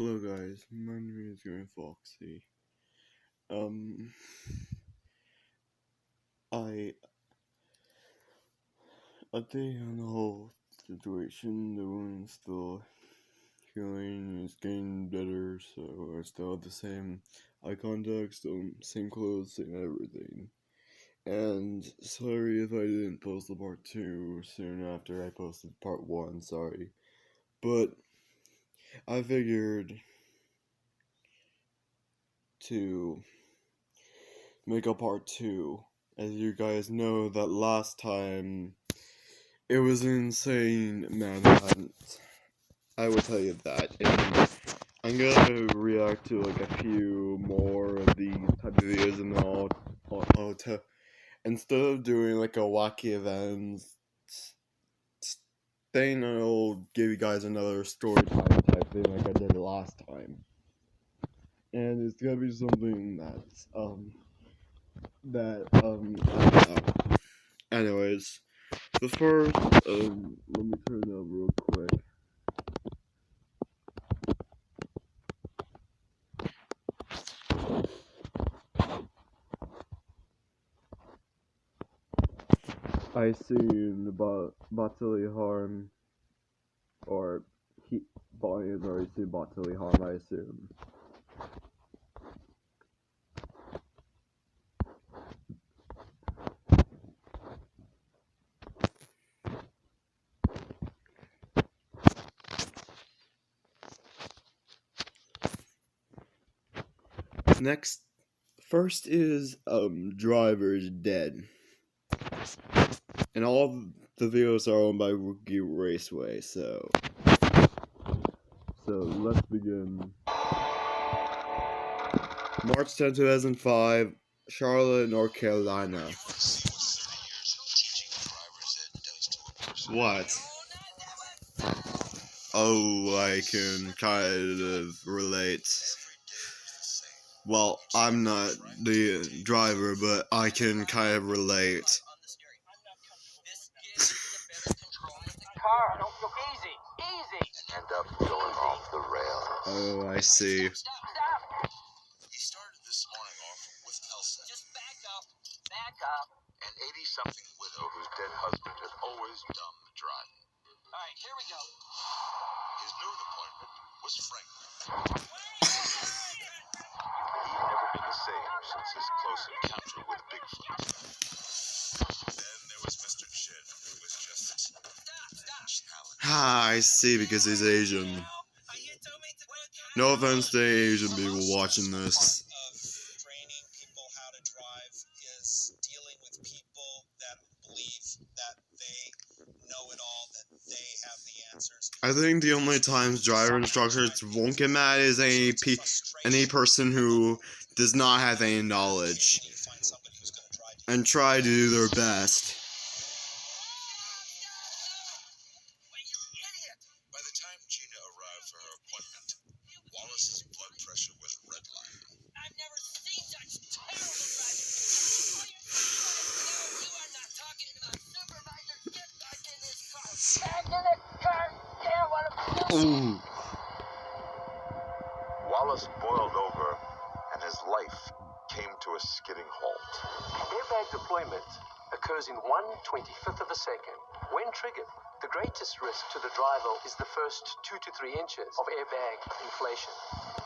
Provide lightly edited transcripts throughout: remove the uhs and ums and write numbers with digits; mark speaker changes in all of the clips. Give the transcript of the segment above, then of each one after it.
Speaker 1: Hello guys, my name is Green Foxy. Um, I update on the whole situation. The wound's still healing. It's getting better, so I still have the same eye contact, still same clothes, same everything. And sorry if I didn't post the part 2 soon after I posted part 1. Sorry, but I figured to make a part 2. As you guys know, that last time it was insane manhunt. I will tell you that. And I'm gonna react to like a few more of these type of videos, and then instead of doing like a wacky events thing, I'll give you guys another story time type thing like I did last time. And it's gonna be something that's I don't know. Anyways, the first let me turn it up real quick. I seen bodily harm or heat volume, or I see bodily harm, I assume. First is drivers dead, and all the videos are owned by Rookie Raceway. So let's begin. March 10, 2005, Charlotte, North Carolina. What? Oh, I can kind of relate. Well, I'm not the driver, but I can kind of relate.
Speaker 2: Car, don't go easy, easy.
Speaker 3: End up going off the rail.
Speaker 1: Oh, I see.
Speaker 2: Stop.
Speaker 3: He started this morning off with Elsa,
Speaker 2: Just back up.
Speaker 3: an 80-something widow whose dead husband had always done the driving.
Speaker 2: All right, here we go.
Speaker 3: His noon appointment was Franklin. He'd never been the same since his close encounter with Bigfoot. Then there was Mr. Chin, who was just challenged.
Speaker 1: I see, because he's Asian. No offense to Asian people watching this.
Speaker 4: Of training people how to drive is dealing with people that believe that they know it all, that they have the answers.
Speaker 1: I think the only times driver instructors won't get mad is any person who does not have any knowledge and try to do their best.
Speaker 3: By the time Gina arrived for her appointment, Wallace's blood pressure was redlining.
Speaker 2: I've never seen such terrible driving. You are not talking to my supervisor. Get back in this car. Back in the car. Yeah, what a
Speaker 1: Ooh.
Speaker 3: Wallace boiled over, and his life came to a skidding halt.
Speaker 5: Airbag deployment occurs in 1/25th of a second. When triggered, the greatest risk to the driver is the first 2 to 3 inches of airbag inflation.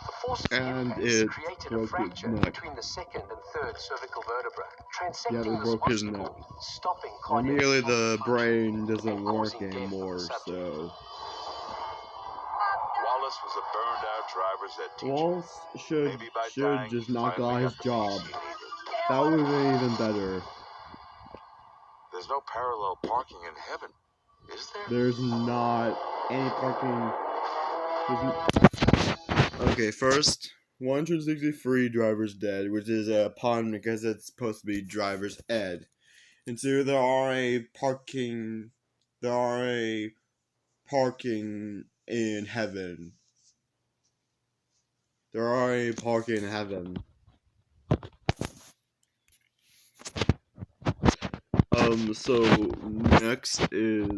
Speaker 5: The force of
Speaker 1: And
Speaker 5: impact
Speaker 1: it
Speaker 5: created a
Speaker 1: broke his
Speaker 5: fracture
Speaker 1: neck.
Speaker 5: between the second and third cervical vertebra,
Speaker 1: Yeah,
Speaker 5: transecting
Speaker 1: they
Speaker 5: this
Speaker 1: broke his
Speaker 5: obstacle,
Speaker 1: neck.
Speaker 5: stopping
Speaker 1: And
Speaker 5: cardiac
Speaker 1: nearly the
Speaker 5: function
Speaker 1: brain doesn't
Speaker 5: and
Speaker 1: work
Speaker 5: causing death of the
Speaker 1: anymore,
Speaker 5: subject.
Speaker 1: so
Speaker 3: Wallace was a burned-out driver's ed teacher.
Speaker 1: Wallace
Speaker 3: Maybe by
Speaker 1: should
Speaker 3: dying,
Speaker 1: just
Speaker 3: he
Speaker 1: knock
Speaker 3: finally
Speaker 1: out his
Speaker 3: got the peace
Speaker 1: job.
Speaker 3: he needed.
Speaker 1: That would have been even better.
Speaker 3: There's no parallel parking in heaven, is there?
Speaker 1: There's not any parking. Okay, first, 163 drivers dead, which is a pun because it's supposed to be driver's ed. And two, there are a parking in heaven. There are a parking in heaven. So next is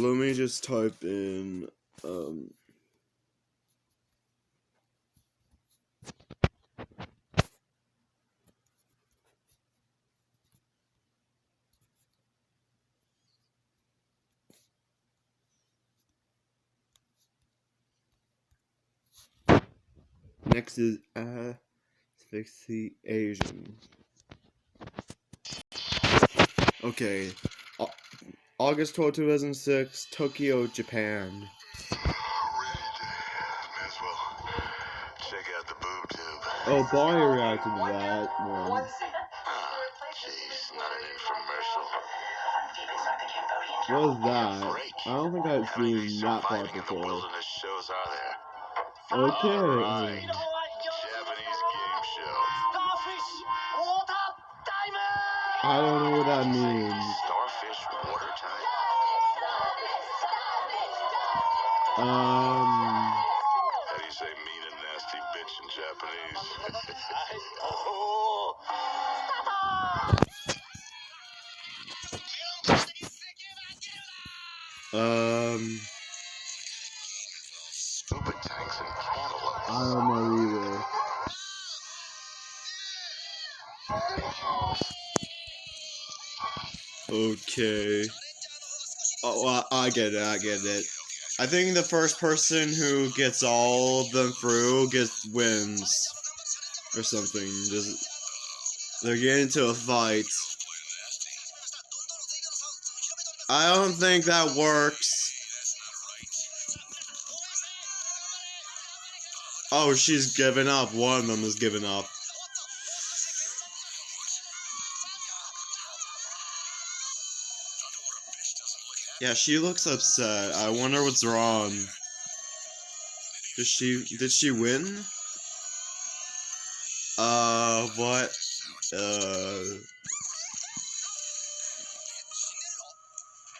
Speaker 1: let me just type in next is asphyxiation. Okay. August 12, 2006, Tokyo, Japan.
Speaker 3: Rainy day. May as well check out the boob tube.
Speaker 1: Oh, Bonnie reacted to that one.
Speaker 3: Jeez, not an infomercial.
Speaker 1: What was that?
Speaker 3: Break.
Speaker 1: I don't think I've
Speaker 3: How many of these
Speaker 1: seen that part
Speaker 3: surviving in the
Speaker 1: before.
Speaker 3: wilderness shows are there?
Speaker 1: Okay.
Speaker 3: Alright. Japanese game show.
Speaker 2: Starfish water diamond!
Speaker 1: I don't know what that means.
Speaker 3: Starfish water time?
Speaker 1: Um.
Speaker 3: How do you say mean and nasty bitch in Japanese? Scuba tanks and cantaloupes.
Speaker 1: I don't know either. Okay. Oh, I get it. I think the first person who gets all of them through wins. Or something. They're getting into a fight. I don't think that works. Oh, she's given up. One of them is giving up. Yeah, she looks upset. I wonder what's wrong. Did she win? What?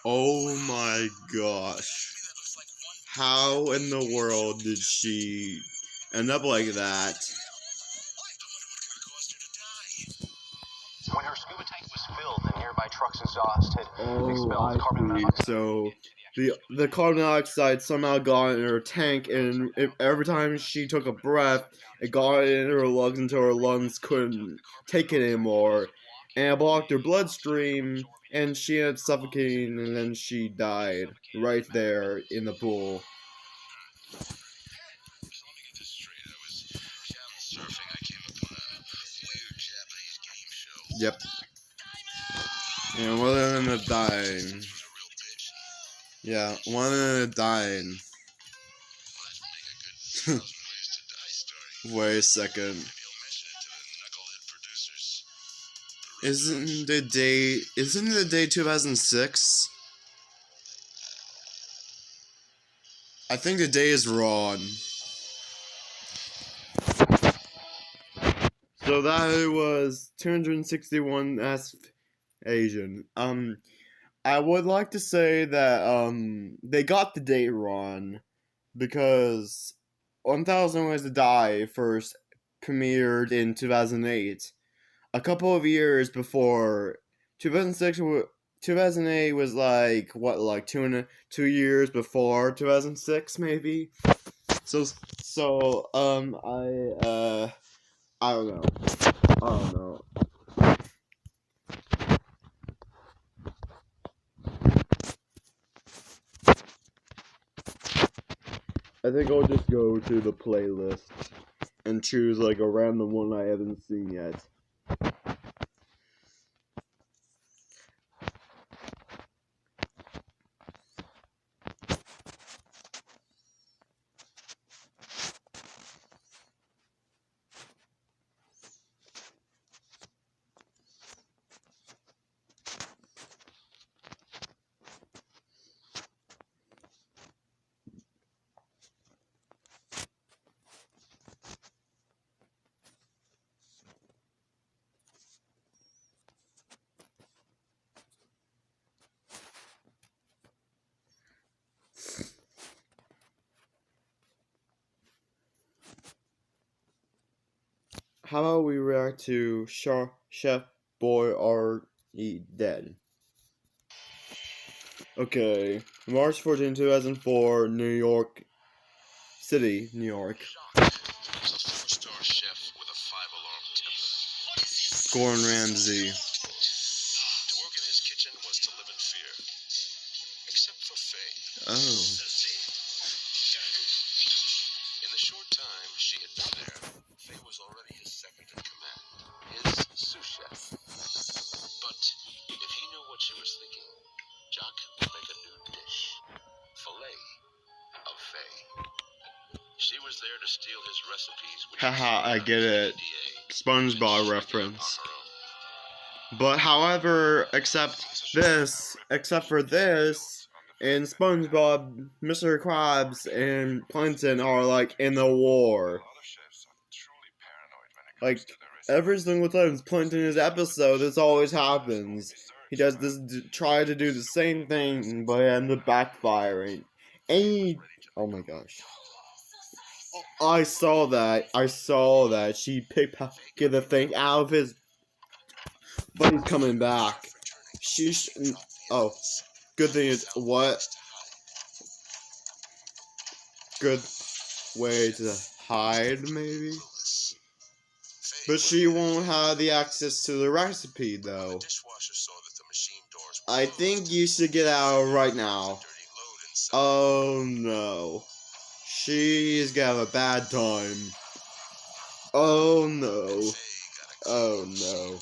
Speaker 1: Oh my gosh. How in the world did she end up like that?
Speaker 5: When her scuba tank was filled, the nearby truck's exhaust had expelled carbon
Speaker 1: I see.
Speaker 5: monoxide.
Speaker 1: So the carbon dioxide somehow got in her tank, and every time she took a breath, it got in her lungs until her lungs couldn't take it anymore, and it blocked her bloodstream, and she ended up suffocating, and then she died right there in the pool. Yep. And one of them had died. Yeah, one of them had died. Wait a second. Isn't the day 2006? I think the day is wrong. So that was 261 as Asian. I would like to say that they got the date wrong because 1000 Ways to Die first premiered in 2008. A couple of years before 2006, 2008 was like what, like 2 years before 2006, maybe. So I don't know. I think I'll just go to the playlist and choose like a random one I haven't seen yet. How about we react to Chef Boy Are Dead? Okay, March 14, 2004, New York City, New York.
Speaker 3: Jacques was a four-star chef with a five-alarm temper.
Speaker 1: Gordon Ramsay.
Speaker 3: To work in his kitchen was to live in fear. Except for Faye.
Speaker 1: Oh.
Speaker 3: In the short time she had been there, Faye was already his second in command, his sous chef. But if he knew what she was thinking, Jacques would make a new dish. Filet of Faye. She was there to steal his recipes, which
Speaker 1: Haha, I get it. SpongeBob reference. But however, except for this, in SpongeBob, Mr. Krabs and Plankton are like in the war. Like every single time Plankton in his episode, this always happens. He does this, try to do the same thing, but ends up backfiring. Oh my gosh. I saw that. She pickpocketed the thing out of his. But he's coming back. Oh, good thing is what? Good way to hide, maybe? But she won't have the access to the recipe, though. I think you should get out right now. Oh no. She's gonna have a bad time. Oh no. Oh no.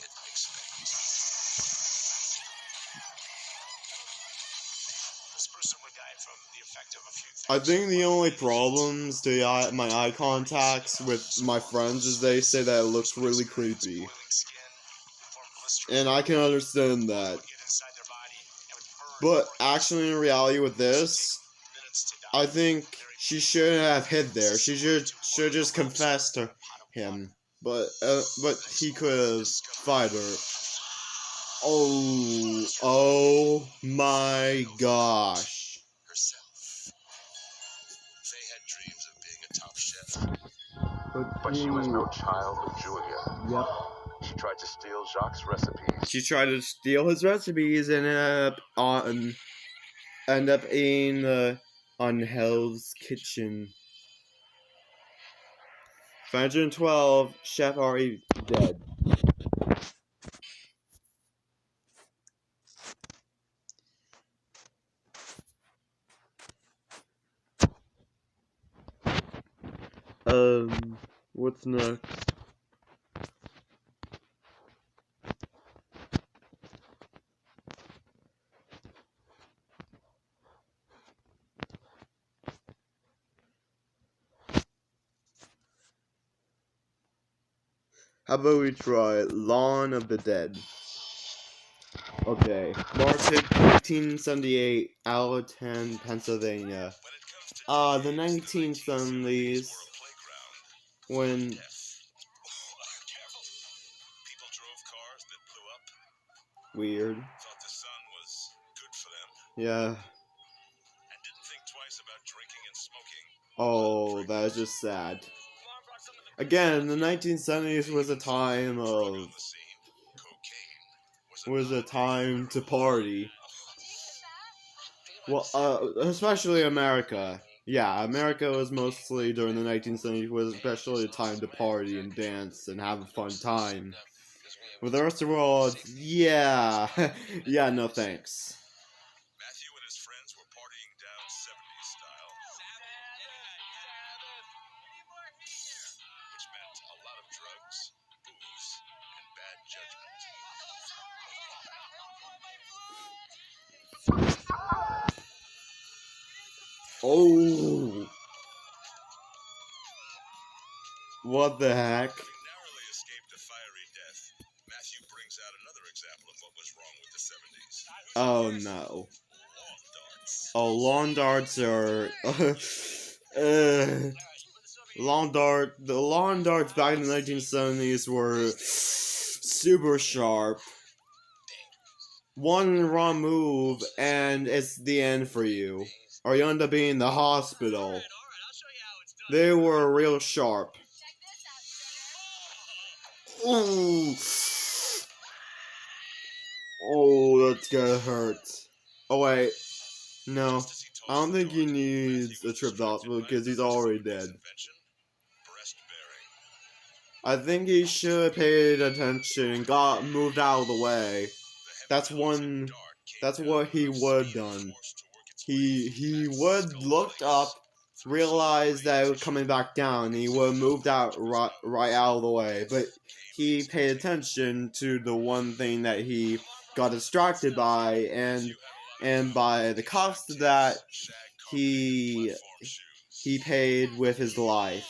Speaker 1: I think the only problems to my eye contacts with my friends is they say that it looks really creepy. And I can understand that. But actually, in reality with this, I think she shouldn't have hid there. She should just confess to him. But he could have fired her. Oh my gosh.
Speaker 3: Faye had dreams of being a top chef.
Speaker 5: But she was no child of Julia.
Speaker 1: Yep.
Speaker 5: She tried to steal Jacques' recipes.
Speaker 1: She tried to steal his recipes and end up in on Hell's Kitchen. 512, chef already dead. What's next? How about we try Lawn of the Dead? Okay, March 1978, Allentown, Pennsylvania. The 1970s, when
Speaker 3: People drove cars that blew up.
Speaker 1: weird.
Speaker 3: Thought the sun was good for them.
Speaker 1: Yeah.
Speaker 3: And didn't think twice about drinking and smoking.
Speaker 1: Oh, that is just sad. Again, the 1970s was a time to party. Well, especially America. Yeah, America was mostly during the 1970s was especially a time to party and dance and have a fun time. With the rest of the world, yeah, yeah, no thanks.
Speaker 3: Matthew and his friends were partying down 70s style. Which meant a lot of drugs, booze, and bad judgment.
Speaker 1: Oh, what the heck?
Speaker 3: Narrowly escaped a fiery death. Matthew brings out another example of what was wrong with the 70s.
Speaker 1: Oh no.
Speaker 3: Lawn darts.
Speaker 1: Lawn darts are, the lawn darts back in the 1970s were super sharp. One wrong move and it's the end for you. Or you end up being in the hospital. They were real sharp. Ooh. Oh, that's gonna hurt. Oh wait, No,
Speaker 3: Just as he
Speaker 1: I
Speaker 3: tossed
Speaker 1: don't
Speaker 3: the
Speaker 1: think he
Speaker 3: dart, as
Speaker 1: needs
Speaker 3: he
Speaker 1: a
Speaker 3: was
Speaker 1: trip to the
Speaker 3: distracted
Speaker 1: hospital
Speaker 3: by
Speaker 1: because he's
Speaker 3: another
Speaker 1: already
Speaker 3: Spartacus
Speaker 1: dead.
Speaker 3: invention, breast bearing.
Speaker 1: I think he should have paid attention and got moved out of the way.
Speaker 3: The
Speaker 1: That's
Speaker 3: heavy balancing
Speaker 1: one.
Speaker 3: dart came
Speaker 1: That's
Speaker 3: down
Speaker 1: what
Speaker 3: with
Speaker 1: he
Speaker 3: enough
Speaker 1: would
Speaker 3: speed and
Speaker 1: done.
Speaker 3: force to work its way
Speaker 1: He
Speaker 3: back
Speaker 1: would looked up,
Speaker 3: stone face through
Speaker 1: realized that it
Speaker 3: solid
Speaker 1: was coming
Speaker 3: range
Speaker 1: back down, and he would have moved out right out of the way. But he paid attention to the one thing that he got distracted by, and by the cost of that, he paid with his life.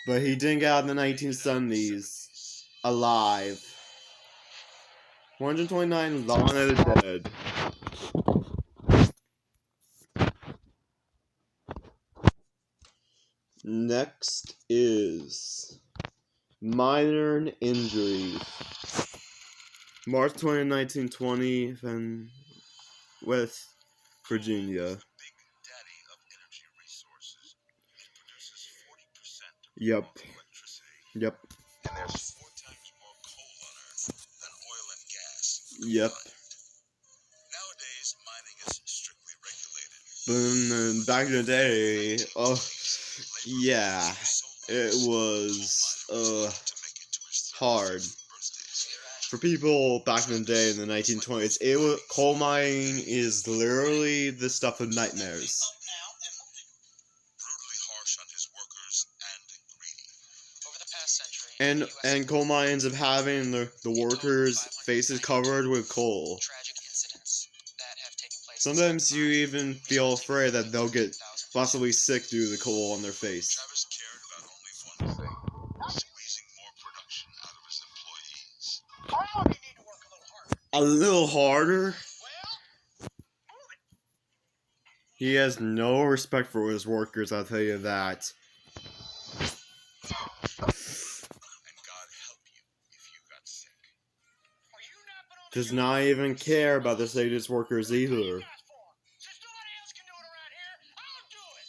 Speaker 1: But he didn't get out in the 1970s alive. 129 Dawn of the Dead. Next is minor injuries. March 20, 1920, then West Virginia.
Speaker 3: daddy of energy resources. It produces 40% of
Speaker 1: Yep.
Speaker 3: world electricity.
Speaker 1: Yep.
Speaker 3: And there's 4 times more coal on Earth than oil and gas.
Speaker 1: Yep.
Speaker 3: Nowadays, mining is strictly regulated.
Speaker 1: But back in the day, yeah, it was hard. For people back in the day in the 1920s, coal mining is literally the stuff of nightmares.
Speaker 3: Brutally harsh on his workers and greedy. Over the past century,
Speaker 1: And coal mines of having the workers' faces covered with coal.
Speaker 3: tragic incidents that have taken place.
Speaker 1: Sometimes you even feel afraid that they'll get possibly sick due to the coal on their face.
Speaker 3: Travis cared about only one thing: squeezing more production out of his employees.
Speaker 2: Well, you need to work a little harder.
Speaker 1: A little harder?
Speaker 2: Well, move it.
Speaker 1: He has no respect for his workers, I'll tell you that.
Speaker 3: And God help you if you got sick.
Speaker 2: Are you napping on
Speaker 1: Does
Speaker 2: the
Speaker 1: not even care about the state of his workers
Speaker 2: What are you
Speaker 1: either.
Speaker 2: guys for? Since nobody else can do it around here, I'll do it.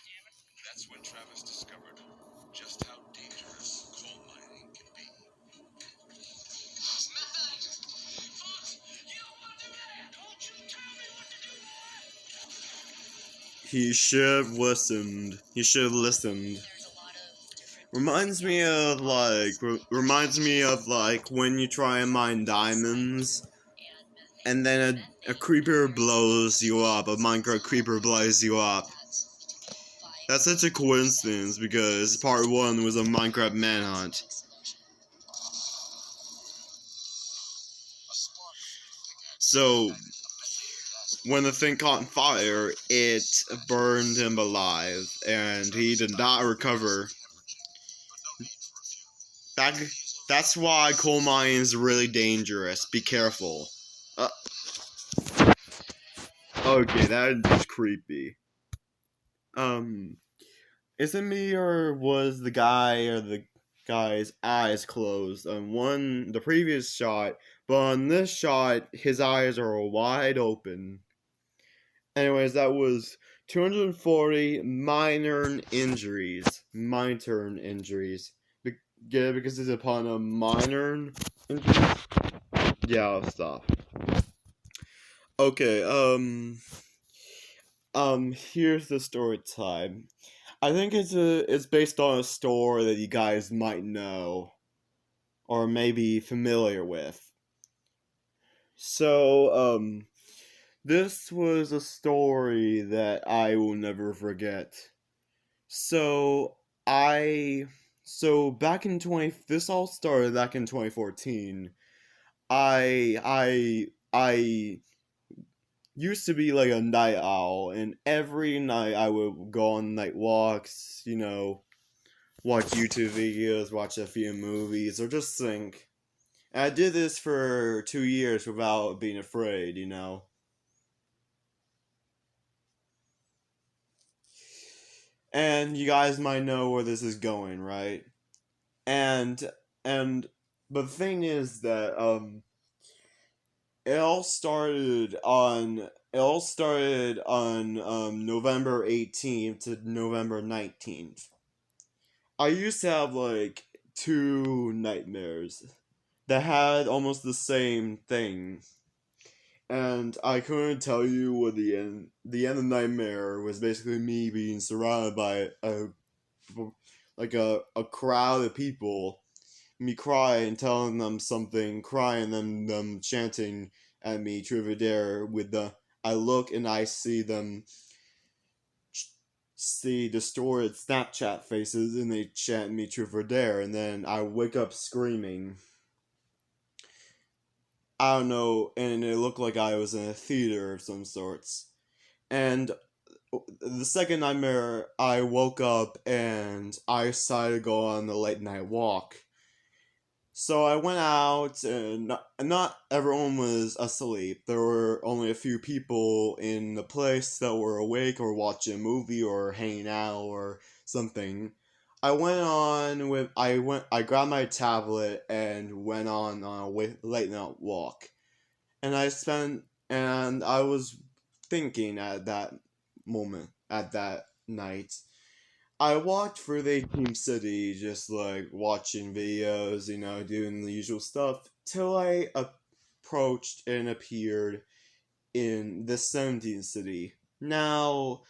Speaker 2: Damn it.
Speaker 3: That's when Travis discovered just how dangerous coal mining can be.
Speaker 2: Smith, folks, you don't want to do that. Don't you tell me what to do, boy.
Speaker 1: He should have listened. He should have listened.
Speaker 2: There's a lot of different.
Speaker 1: Reminds me of like when you try and mine diamonds, and then a creeper blows you up. A Minecraft creeper blows you up. That's such a coincidence because part 1 was a Minecraft manhunt. So, when the thing caught on fire, it burned him alive, and he did not recover. That's why coal mining is really dangerous. Be careful. Okay, that is creepy. Is it me or was the guy's eyes closed on the previous shot, but on this shot his eyes are wide open. Anyways, that was 240 minor injuries. Yeah, because it's upon a minor injuries. Yeah, I'll stop. Okay, here's the story time. I think it's based on a story that you guys might know or maybe familiar with. So, this was a story that I will never forget. So, back in this all started back in 2014. I used to be like a night owl, and every night I would go on night walks, watch YouTube videos, watch a few movies, or just think. And I did this for 2 years without being afraid, And you guys might know where this is going, right? And but the thing is that it all started on November 18th to November 19th. I used to have like 2 nightmares that had almost the same thing. and I couldn't tell you what the end. The end of the nightmare was basically me being surrounded by a crowd of people, me crying, telling them something, crying, them chanting at me, truth or dare. With the I look and I see them see distorted Snapchat faces, and they chant me truth or dare, and then I wake up screaming. I don't know, and it looked like I was in a theater of some sorts. And the second nightmare, I woke up and I decided to go on the late night walk. So I went out, and not everyone was asleep. There were only a few people in the place that were awake or watching a movie or hanging out or something. I grabbed my tablet and went on a late night walk. And I was thinking at that at that night, I walked through the Team City, just like watching videos, doing the usual stuff, till I approached and appeared in the 17th city. Now,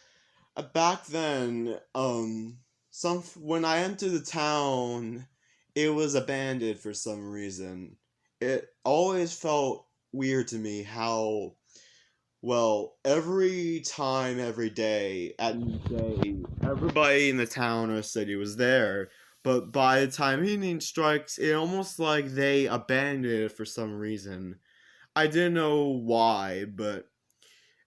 Speaker 1: back then, when I entered the town, it was abandoned for some reason. It always felt weird to me how, well, every time, every day, at midday, everybody in the town or city was there. But by the time evening strikes, it almost like they abandoned it for some reason. I didn't know why, but.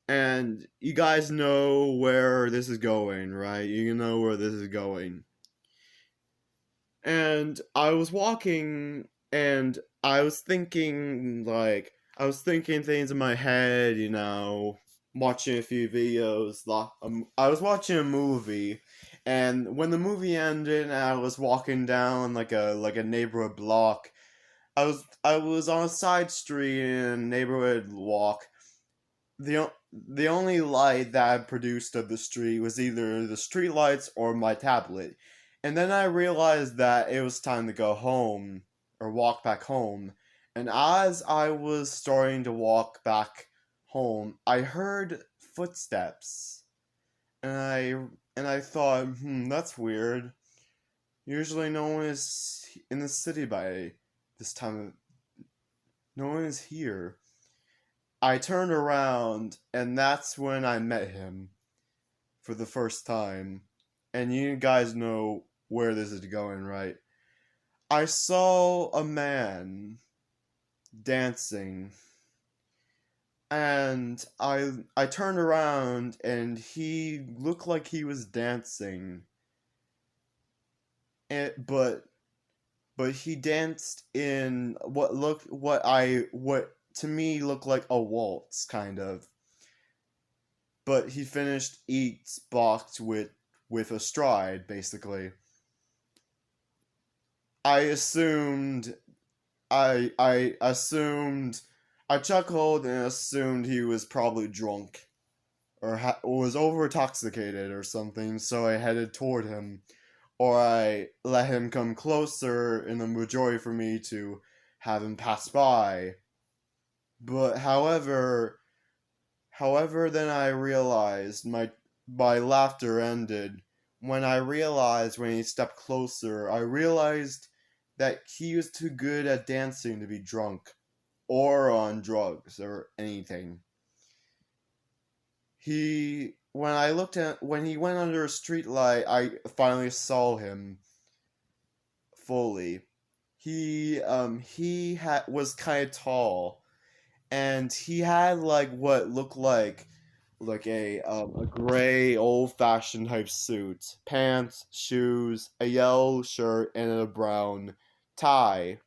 Speaker 1: And you guys know where this is going, right? You know where this is going. And I was walking, and I was thinking things in my head, watching a few videos. I was watching a movie, and when the movie ended, and I was walking down like a neighborhood block. I was on a side street in a neighborhood walk. The only light that I produced of the street was either the street lights or my tablet. And then I realized that it was time to go home or walk back home. And as I was starting to walk back home, I heard footsteps. And I thought, that's weird. Usually no one is in the city by this time. No one is here. I turned around, and that's when I met him for the first time. And you guys know where this is going, right? I saw a man dancing, and I turned around, and he looked like he was dancing. But he danced in what to me looked like a waltz, kind of. But he finished each box with a stride, basically. I assumed I assumed I chuckled and assumed he was probably drunk or was over intoxicated or something, so I headed toward him, or I let him come closer in the majority for me to have him pass by. But however, then I realized my laughter ended. When he stepped closer, I realized that he was too good at dancing to be drunk or on drugs or anything. When he went under a street light, I finally saw him fully. He was kind of tall, and he had like what looked like a gray old fashioned type suit, pants, shoes, a yellow shirt, and a brown tie.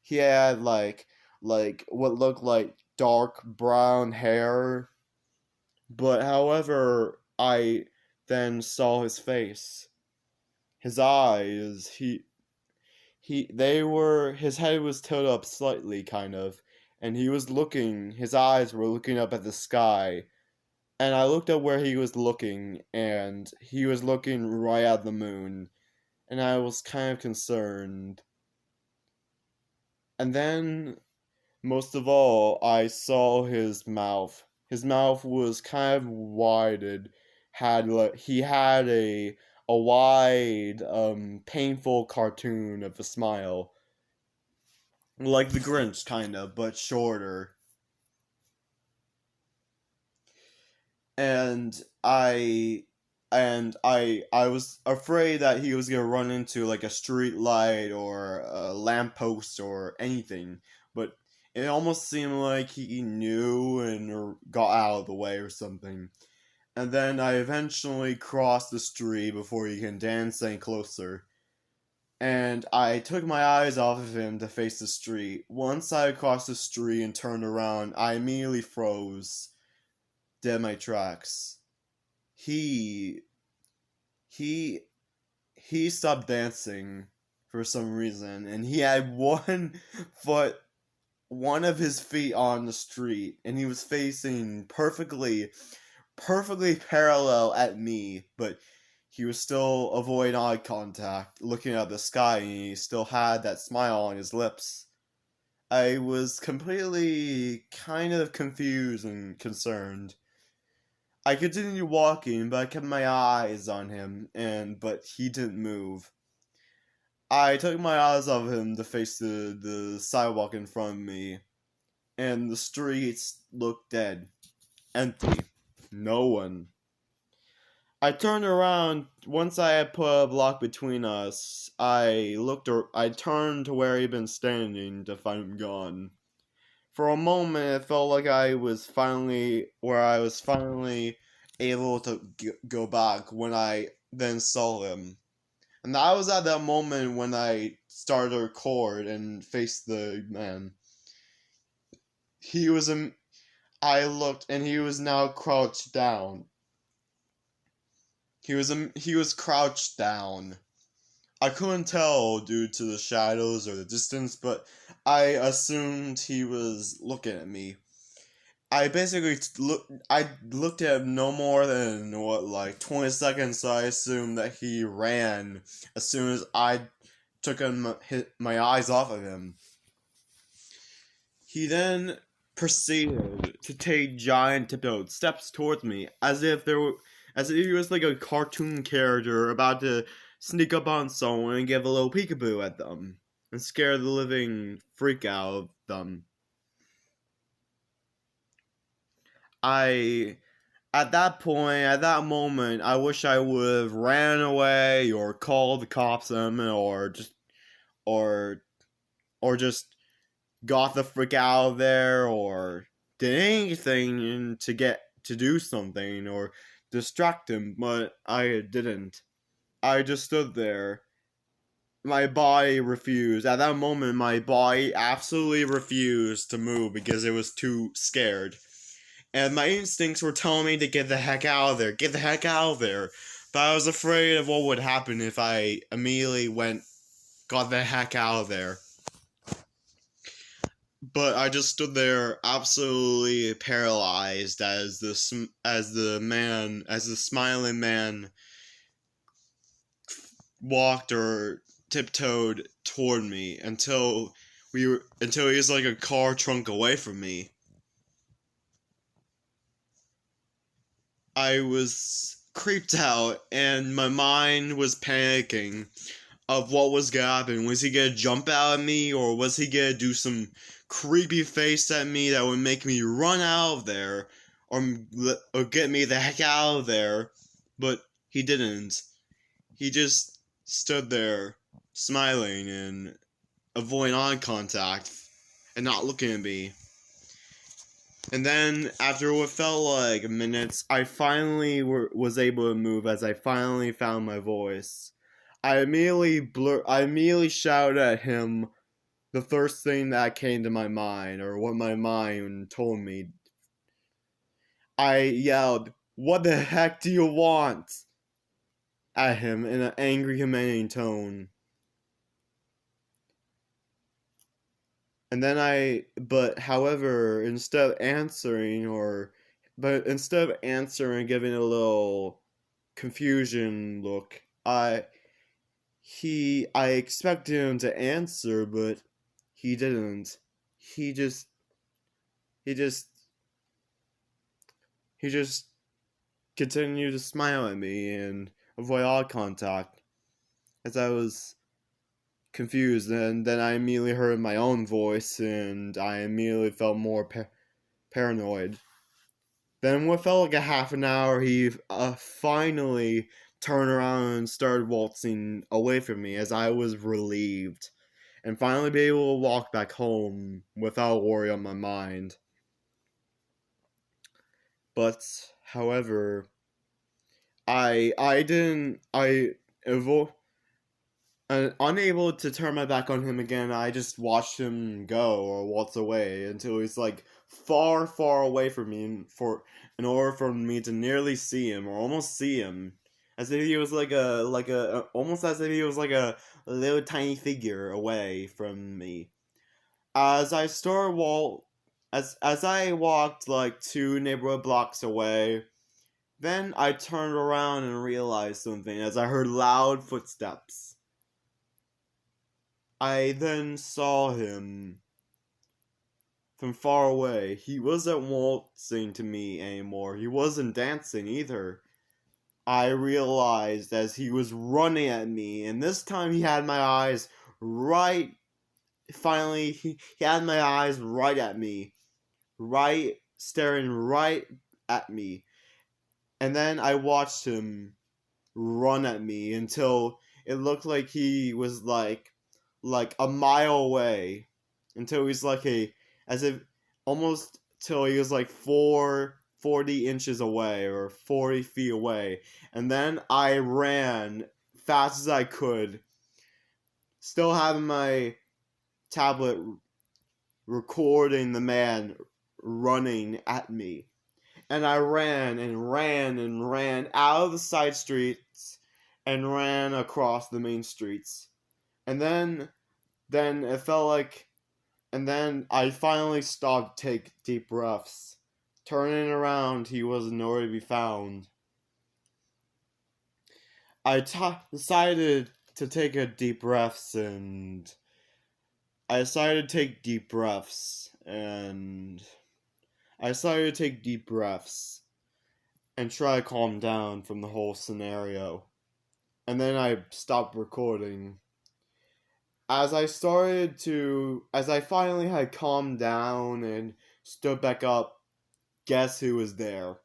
Speaker 1: He had like what looked like dark brown hair, but however, I then saw his face, his eyes. His head was tilted up slightly, kind of, and his eyes were looking up at the sky. And I looked at where he was looking, and he was looking right at the moon, and I was kind of concerned. And then most of all, I saw his mouth. His mouth was kind of widened. He had a wide, painful cartoon of a smile, like the Grinch, kind of, but shorter. And I was afraid that he was gonna run into like a street light or a lamppost or anything, but it almost seemed like he knew and or got out of the way or something. And then I eventually crossed the street before he can dance any closer. And I took my eyes off of him to face the street. Once I crossed the street and turned around, I immediately froze, dead in my tracks. He he he stopped dancing for some reason, and he had foot one of his feet on the street, and he was facing perfectly parallel at me, but he was still avoiding eye contact, looking at the sky, and he still had that smile on his lips. I was completely kind of confused and concerned. I continued walking, but I kept my eyes on him, but he didn't move. I took my eyes off him to face the sidewalk in front of me, and the streets looked dead, empty, no one. I turned around once I had put a block between us. I turned to where he'd been standing to find him gone. For a moment, it felt like I was finally able to go back when I then saw him. And that was at that moment when I started to record and faced the man. He was in. I looked, and he was now crouched down. He was crouched down. I couldn't tell due to the shadows or the distance, but I assumed he was looking at me. I looked at him no more than like 20 seconds, so I assumed that he ran as soon as I took my eyes off of him. He then proceeded to take giant tiptoed steps towards me, as if he was like a cartoon character about to sneak up on someone and give a little peekaboo at them and scare the living freak out of them. I at that moment, I wish I would have ran away or called the cops on him or or just got the frick out of there or did anything to do something or distract him, but I didn't. I just stood there. My body refused. At that moment, my body absolutely refused to move because it was too scared. And my instincts were telling me to get the heck out of there, get the heck out of there. But I was afraid of what would happen if I immediately got the heck out of there. But I just stood there absolutely paralyzed as the smiling man walked or tiptoed toward me until he was like a car trunk away from me. I was creeped out and my mind was panicking of what was gonna happen. Was he gonna jump out at me, or was he gonna do some creepy face at me that would make me run out of there, or get me the heck out of there? But he didn't. He just stood there, smiling and avoiding eye contact, and not looking at me. And then, after what felt like minutes, I finally was able to move as I finally found my voice. I immediately shouted at him the first thing that came to my mind, or what my mind told me. I yelled, "What the heck do you want?" at him in an angry, commanding tone. And then however, instead of answering, giving a little confusion look, I expected him to answer, but he didn't. he just he just he just continued to smile at me and avoid eye contact as I was confused, and then I immediately heard my own voice and I immediately felt more paranoid. Then what felt like a half an hour, he finally turned around and started waltzing away from me as I was relieved and finally be able to walk back home without worry on my mind. But however, I didn't I evo- unable to turn my back on him again. I just watched him go or waltz away until he's like far, far away from me in order for me to nearly see him or almost see him, as if he was almost as if he was like a little tiny figure away from me. As I started as I walked like 2 neighborhood blocks away, then I turned around and realized something as I heard loud footsteps. I then saw him from far away. He wasn't waltzing to me anymore. He wasn't dancing either. I realized as he was running at me, and this time he had my eyes right. Finally, he had my eyes right at me, staring right at me. And then I watched him run at me until it looked like he was like a mile away, until he's like a as if almost till he was like 40 inches away or 40 feet away. And then I ran fast as I could, still having my tablet recording the man running at me. And I ran and ran and ran out of the side streets and ran across the main streets. And then it felt like, and then I finally stopped to take deep breaths. Turning around, he was nowhere to be found. I decided to take a deep breaths, and I decided to take deep breaths, and I decided to take deep breaths and try to calm down from the whole scenario. And then I stopped recording. As I finally had calmed down and stood back up, guess who was there?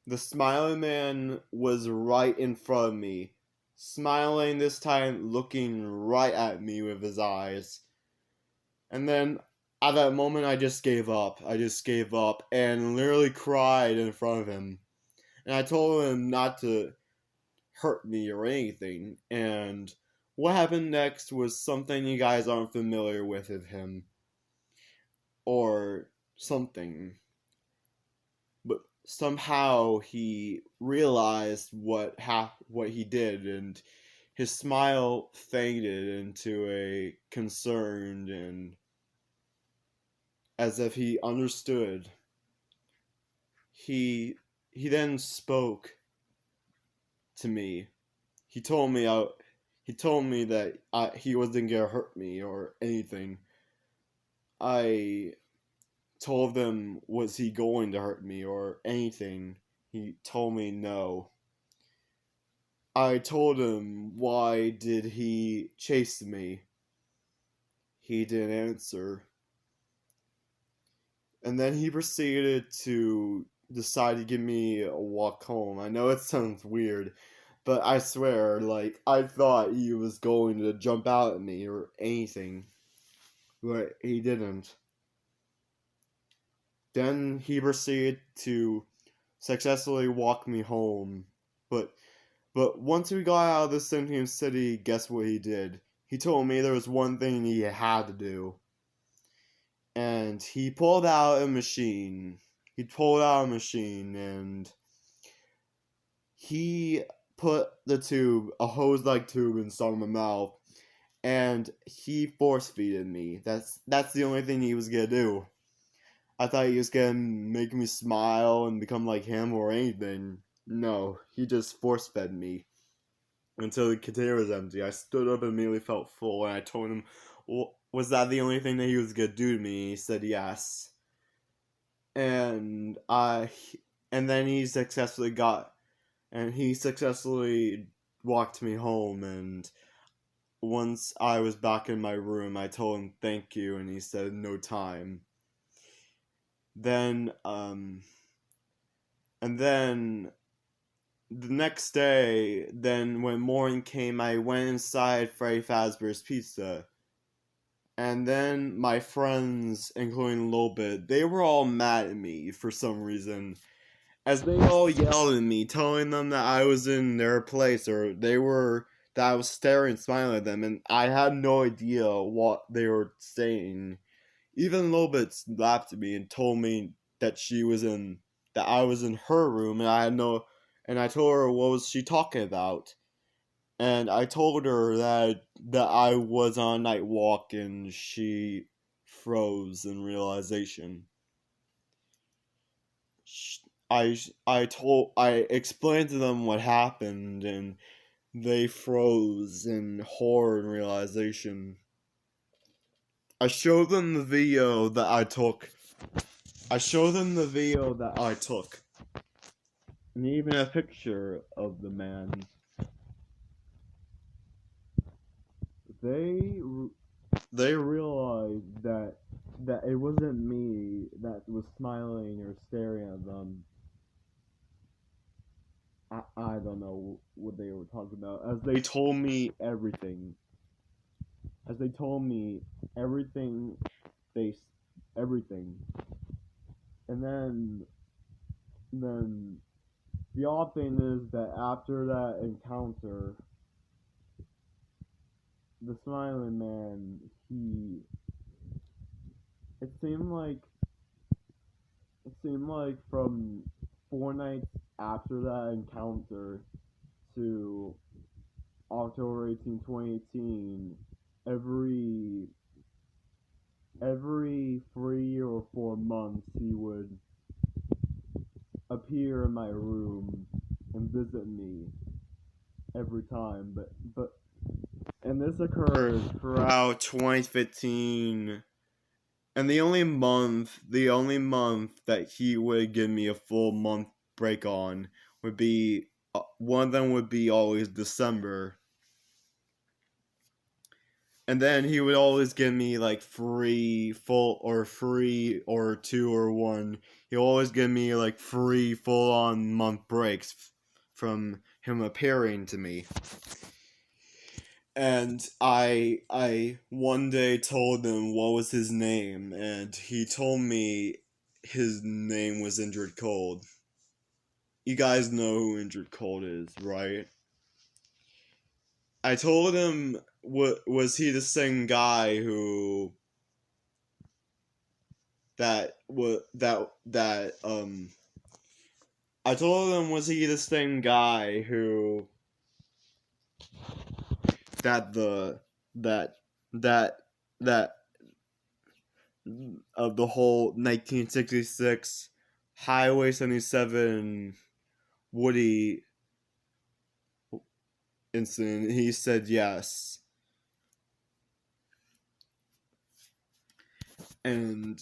Speaker 1: The smiling man was right in front of me, smiling this time, looking right at me with his eyes. And then at that moment, I just gave up. I just gave up and literally cried in front of him. And I told him not to hurt me or anything. And what happened next was something you guys aren't familiar with of him. Or something. But somehow he realized what he did, and his smile faded into a concerned and as if he understood. He then spoke to me. He told me that he wasn't gonna hurt me or anything. I told him, was he going to hurt me or anything? He told me no. I told him, why did he chase me? He didn't answer. And then he proceeded to decide to give me a walk home. I know it sounds weird, but I swear, like, I thought he was going to jump out at me or anything. But he didn't. Then he proceeded to successfully walk me home. But once we got out of the sentient city, guess what he did? He told me there was one thing he had to do. And he pulled out a machine. And he put a hose-like tube inside my mouth, and he force-feeded me. That's the only thing he was gonna do. I thought he was gonna make me smile and become like him or anything. No, he just force-fed me until the container was empty. I stood up and immediately felt full, and I told him, was that the only thing that he was gonna do to me? He said yes. And then he successfully walked me home, and once I was back in my room, I told him thank you, and he said no time. Then and then the next day, then when morning came, I went inside Freddy Fazbear's Pizza. And then my friends, including Lobit, they were all mad at me for some reason. As they all yelled at me, telling them that I was in their place, or that I was staring and smiling at them, and I had no idea what they were saying. Even Lobit laughed at me and told me that I was in her room, and I told her what was she talking about. And I told her that I was on a night walk, and she froze in realization. I explained to them what happened, and they froze in horror and realization. I showed them the video that I took. And even a picture of the man. They realized that it wasn't me that was smiling or staring at them. I don't know what they were talking about. As they told me everything. They everything. And then the odd thing is that after that encounter, the smiling man, it seemed like from 4 nights after that encounter to October 18, 2018, every 3 or 4 months he would appear in my room and visit me every time, and this occurred throughout 2015. And the only month that he would give me a full month break on would be one of them would be always December. And then he would always give me like free or 2 or 1. He'll always give me like free full on month breaks from him appearing to me. And I one day told him what was his name, and he told me his name was Injured Cold. You guys know who Injured Cold is, right? I told him, was he the same guy who I told him, was he the same guy who that the that that that of the whole 1966 Highway 77 Woody incident? He said yes. And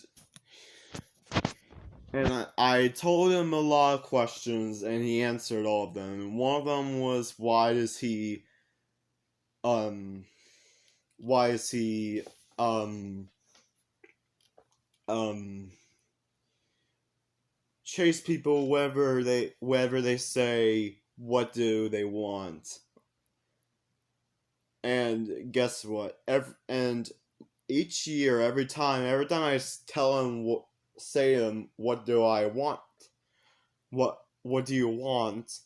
Speaker 1: I told him a lot of questions, and he answered all of them. And one of them was, why is he chase people wherever they say what do they want. And guess what? Each year, every time I tell him say to him, what do I want? What do you want?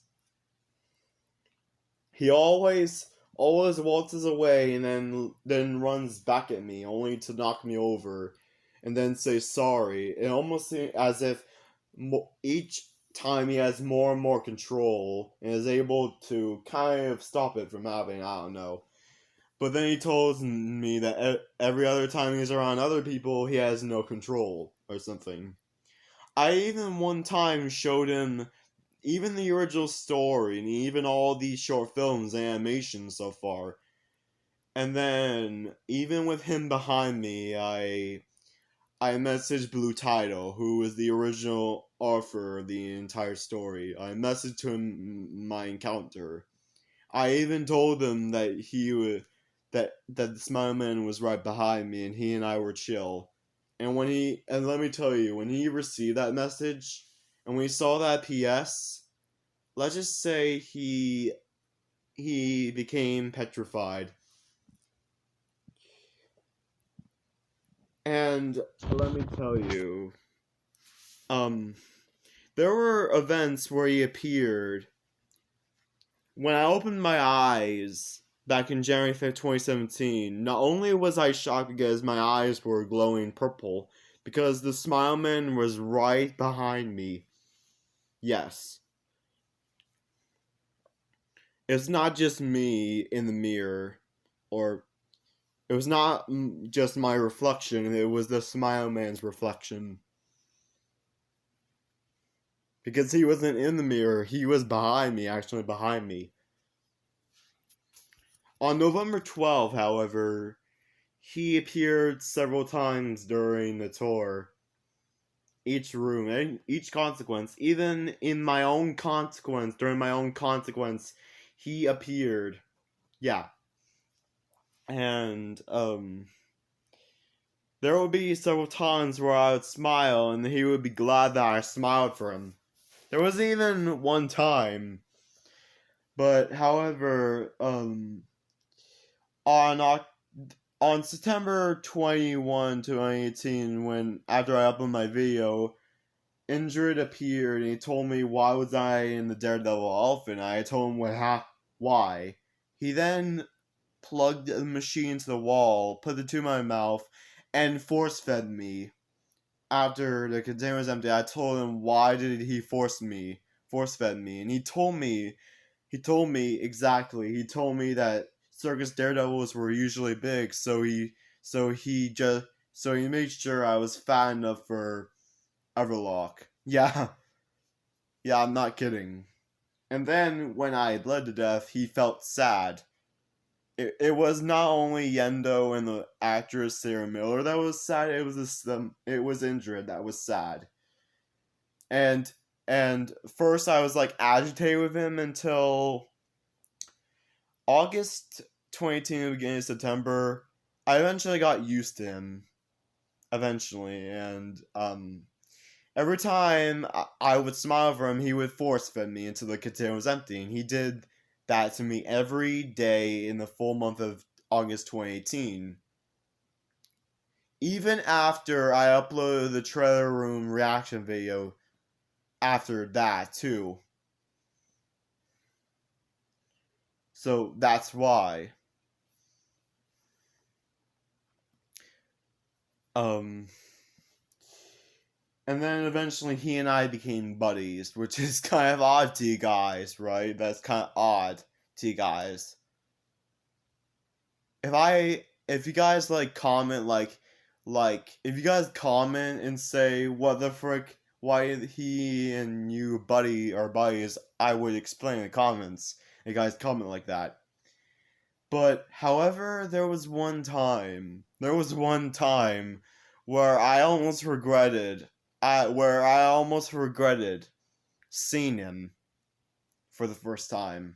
Speaker 1: He always waltzes away and then runs back at me, only to knock me over, and then say sorry. It almost seems as if each time he has more and more control and is able to kind of stop it from happening. I don't know. But then he told me that every other time he's around other people, he has no control or something. I even one time showed him even the original story and even all these short films and animations so far. And then, even with him behind me, I messaged Blue Tidal, who was the original author of the entire story. I messaged him my encounter. I even told him that that the Smile Man was right behind me, and he and I were chill. And let me tell you, when he received that message, and when he saw that PS, let's just say he became petrified. And let me tell you, there were events where he appeared. When I opened my eyes back in January 5th, 2017, not only was I shocked because my eyes were glowing purple, because the Smile Man was right behind me. Yes. It's not just me in the mirror, or it was not just my reflection, it was the Smile Man's reflection. Because he wasn't in the mirror, he was behind me, actually behind me. On November 12th, however, he appeared several times during the tour. Each room, each consequence, even in my own consequence, during my own consequence, he appeared. Yeah. And, there would be several times where I would smile and he would be glad that I smiled for him. There was even one time, but however, on September 21, 2018, when after I uploaded my video, Indird appeared and he told me why was I in the Daredevil outfit. I told him why. He then plugged the machine into the wall, put it to my mouth, and force fed me. After the container was empty, I told him why did he force fed me, and he told me exactly. He told me that circus daredevils were usually big, so he made sure I was fat enough for Everlock. Yeah, yeah, I'm not kidding. And then when I bled to death, he felt sad. It was not only Yendo and the actress Sarah Miller that was sad. It was Indrid that was sad. And first I was like agitated with him until August 2018, beginning of September. I eventually got used to him. Eventually, and every time I would smile for him, he would force fed me until the container was empty, and he did that to me every day in the full month of August 2018. Even after I uploaded the trailer room reaction video after that, too. So that's why. And then eventually he and I became buddies, which is kind of odd to you guys, right? That's kind of odd to you guys. If you guys comment if you guys comment and say what the frick, why he and you are buddies, I would explain in the comments. You guys comment like that. But however, there was one time where I almost regretted seeing him for the first time.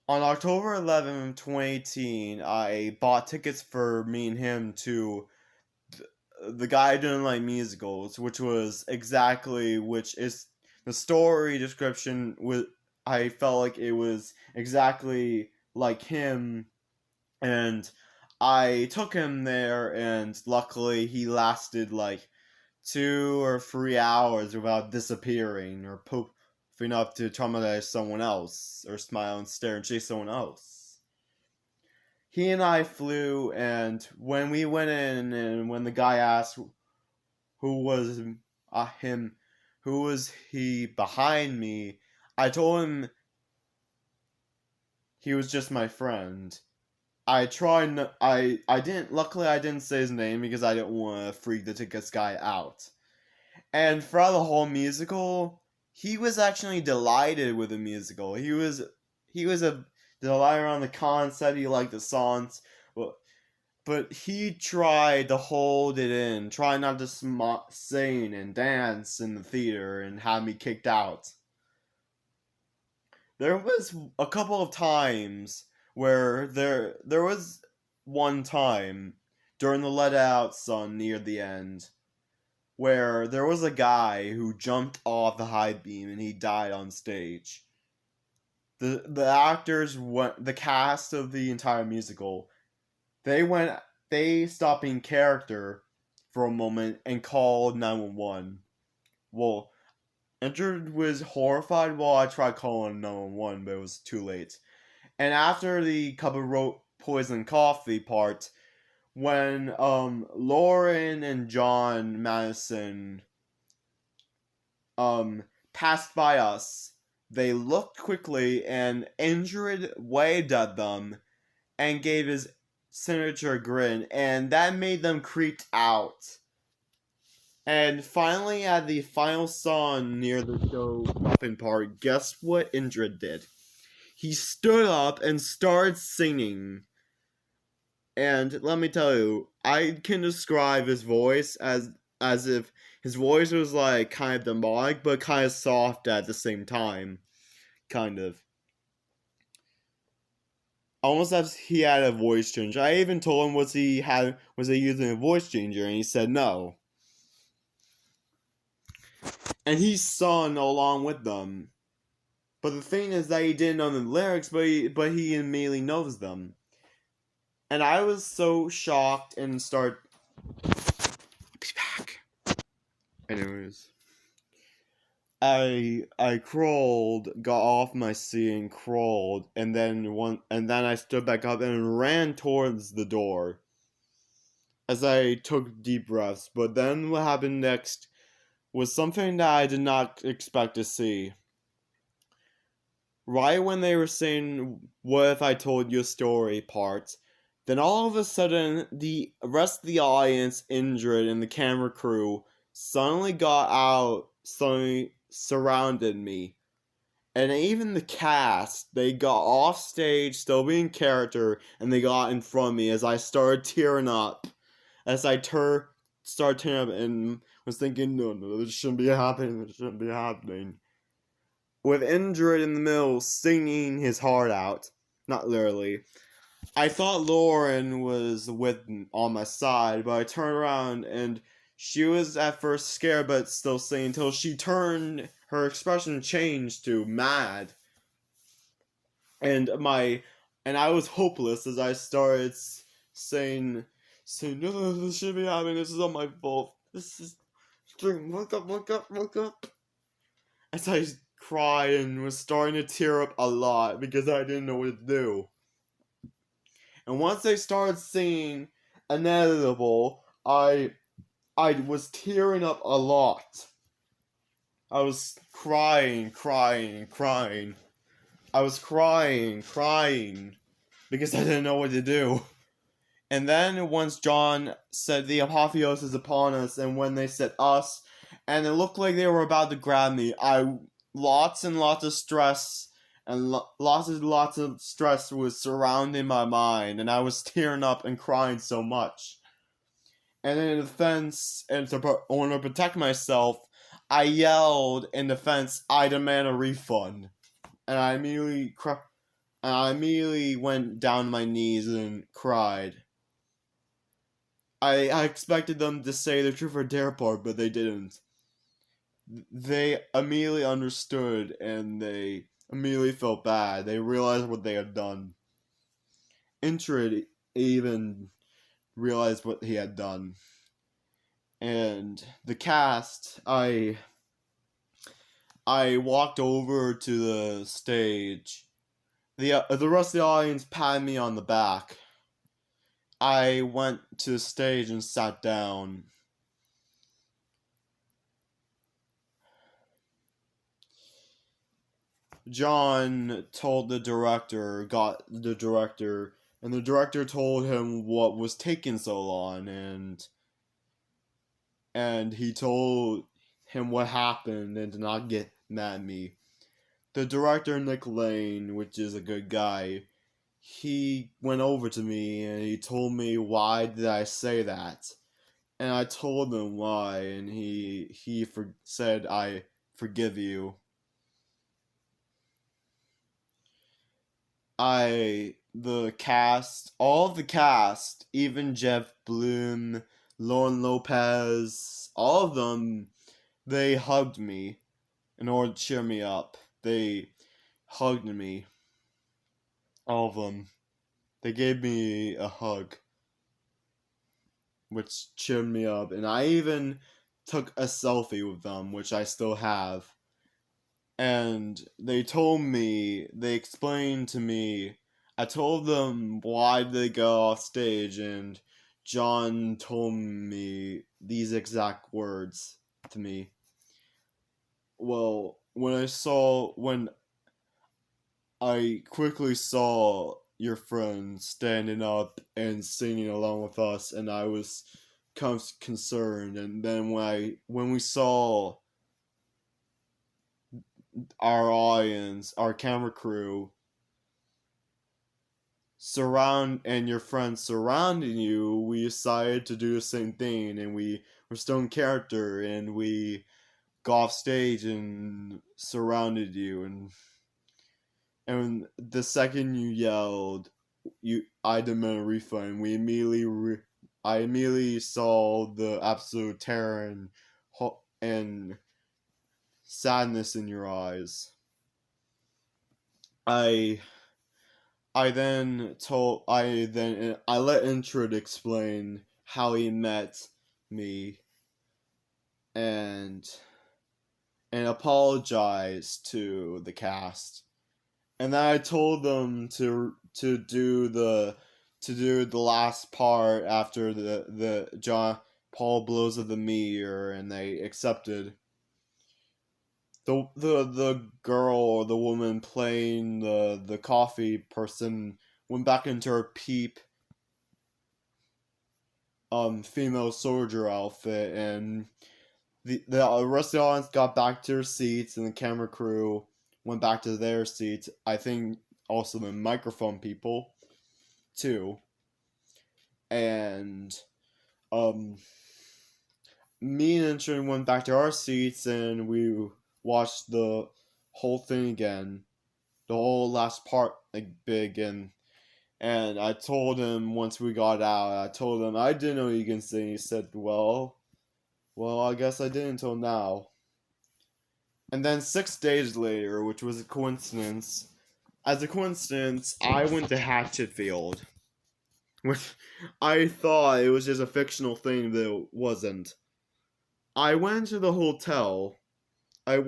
Speaker 1: On October 11th, 2018, I bought tickets for me and him to The Guy Didn't Like Musicals, which is the story description. I felt like it was exactly like him, and I took him there, and luckily he lasted like 2 or 3 hours without disappearing or poofing up to traumatize someone else or smile and stare and chase someone else. He and I flew, and when we went in, and when the guy asked who was who was he behind me, I told him he was just my friend. I didn't say his name because I didn't want to freak the tickets guy out. And throughout the whole musical, he was actually delighted with the musical. He was did a lot around the concept. He liked the songs, but he tried to hold it in, try not to sing and dance in the theater, and have me kicked out. There was a couple of times where there was one time during the let out sun near the end where there was a guy who jumped off the high beam and he died on stage. The actors went, the cast of the entire musical, they stopped being character for a moment and called 911. Well, Injured was horrified while I tried calling 911, but it was too late. And after the cup of poison coffee part, when Lauren and John Madison passed by us, they looked quickly and Injured waved at them and gave his signature grin, and that made them creeped out. And finally, at the final song near the show muffin part, guess what Indrid did? He stood up and started singing. And let me tell you, I can describe his voice as if his voice was like kind of demonic, but kind of soft at the same time. Kind of. Almost as he had a voice changer. I even told him was he using a voice changer, and he said no. And he sung along with them. But the thing is that he didn't know the lyrics, but he immediately knows them. And I was so shocked and start. Be back. Anyways, I crawled, got off my seat and crawled, and then I stood back up and ran towards the door. As I took deep breaths, but then what happened next was something that I did not expect to see. Right when they were saying, "What if I told you a story?" part, then all of a sudden, the rest of the audience, Indrid, and the camera crew suddenly got out, suddenly surrounded me. And even the cast, they got off stage, still being character, and they got in front of me as I started tearing up. As I started tearing up and was thinking, no, this shouldn't be happening, this shouldn't be happening. With Indrid in the middle singing his heart out, not literally. I thought Lauren was on my side, but I turned around and she was at first scared but still singing until her expression changed to mad. And I was hopeless as I started saying, no, this shouldn't be happening, this is all my fault. This is, look up. As I cried and was starting to tear up a lot because I didn't know what to do. And once they started singing Inevitable, I was tearing up a lot. I was crying. I was crying because I didn't know what to do. And then once John said the apotheosis is upon us, and when they said us, and it looked like they were about to grab me, lots and lots of stress and lots of stress was surrounding my mind, and I was tearing up and crying so much. And in defense, and to want to protect myself, I yelled in defense, "I demand a refund!" And I immediately went down to my knees and cried. I expected them to say the truth or dare part, but they didn't. They immediately understood, and they immediately felt bad. They realized what they had done. Intrid even realized what he had done. And the cast, I walked over to the stage. The rest of the audience patted me on the back. I went to the stage and sat down. John told the director, and the director told him what was taking so long, and he told him what happened and to not get mad at me. the director, Nick Lane, which is a good guy, he went over to me and he told me why did I say that, and I told him why, and he said I forgive you. The cast, all of the cast, even Jeff Bloom, Lauren Lopez, all of them, they hugged me in order to cheer me up. They hugged me. All of them. They gave me a hug, which cheered me up, and I even took a selfie with them, which I still have. And they explained to me, I told them why they go off stage, and John told me these exact words to me. Well, when I quickly saw your friend standing up and singing along with us, and I was kind of concerned. And then when we saw our audience, our camera crew, and your friends surrounding you, we decided to do the same thing, and we were still in character, and we got off stage and surrounded you, and the second you yelled, I demand a refund. I immediately saw the absolute terror and sadness in your eyes. I I let Intrid explain how he met me and apologize to the cast. And then I told them to do the last part after the John Paul blows of the meteor, and they accepted. The girl or the woman playing the coffee person went back into her peep female soldier outfit, and the rest of the audience got back to their seats, and the camera crew went back to their seats. I think also the microphone people too. And me and Intrin went back to our seats, and we watched the whole thing again, the whole last part big. And I told him once we got out, I told him I didn't know you can sing. He said, well, I guess I didn't until now. And then 6 days later, which was a coincidence, as a coincidence, I went to Hatchetfield. Which I thought it was just a fictional thing, but it wasn't. I went to the hotel. And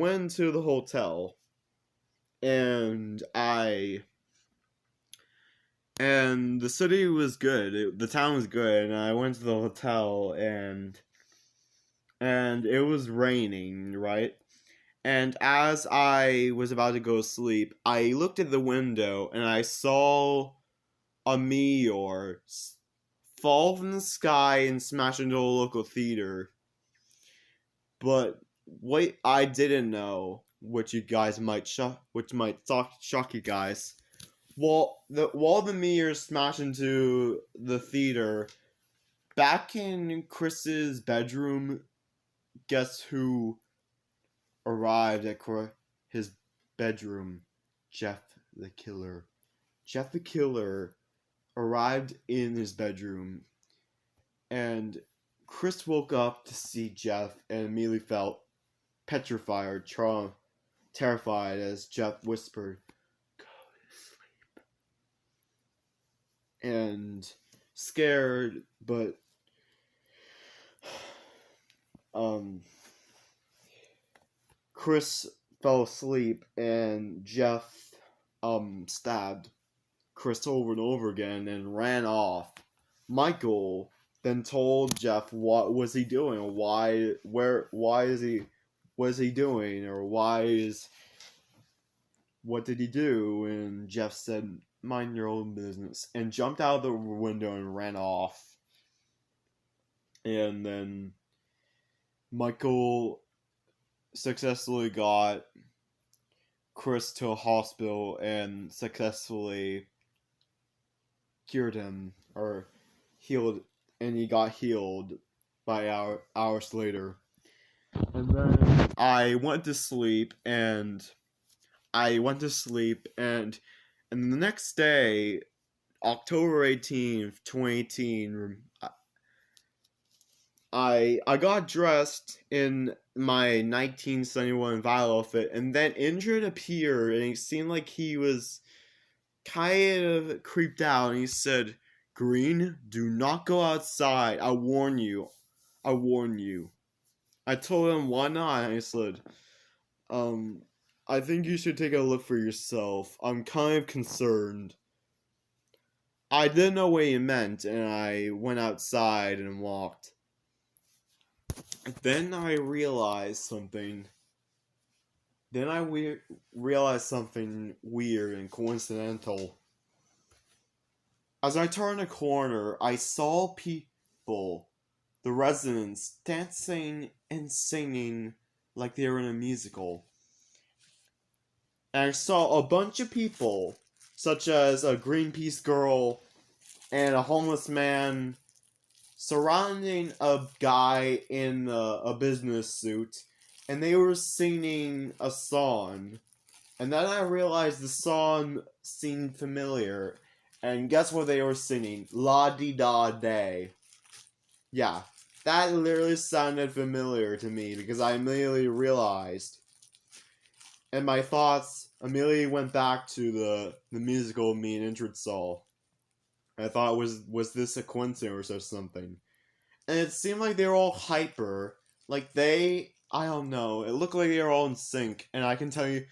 Speaker 1: the city was good. The town was good, and I went to the hotel, and it was raining, right? And as I was about to go to sleep, I looked at the window and I saw a meteor fall from the sky and smash into a local theater. But what I didn't know, which might shock you guys, while the meteor smashed into the theater, back in Chris's bedroom, guess who arrived at his bedroom? Jeff the Killer. Jeff the Killer arrived in his bedroom, and Chris woke up to see Jeff and immediately felt petrified or terrified as Jeff whispered, "Go to sleep." And scared, but Chris fell asleep, and Jeff stabbed Chris over and over again and ran off. Michael then told Jeff what was he doing, or what is he doing, or what did he do? And Jeff said, "Mind your own business," and jumped out of the window and ran off. And then Michael successfully got Chris to a hospital and successfully cured him or healed, and he got healed by hours later. And then I went to sleep, and the next day, October 18th, 2018, I got dressed in my 1971 Violet outfit, and then Indrid appeared, and it seemed like he was kind of creeped out, and he said, "Green, do not go outside. I warn you. I warn you." I told him, "Why not?" And he said, I think you should take a look for yourself. I'm kind of concerned." I didn't know what he meant, and I went outside and walked. Then I realized something. Realized something weird and coincidental. As I turned a corner, I saw people, the residents, dancing and singing like they were in a musical. And I saw a bunch of people, such as a Greenpeace girl and a homeless man, surrounding a guy in a business suit, and they were singing a song. And then I realized the song seemed familiar, and guess what they were singing? La Di Da Day. Yeah, that literally sounded familiar to me because I immediately realized, and my thoughts immediately went back to the musical me and Indrid saw. I thought, was this a coincidence or something? And it seemed like they were all hyper. Like I don't know. It looked like they were all in sync, and I can tell you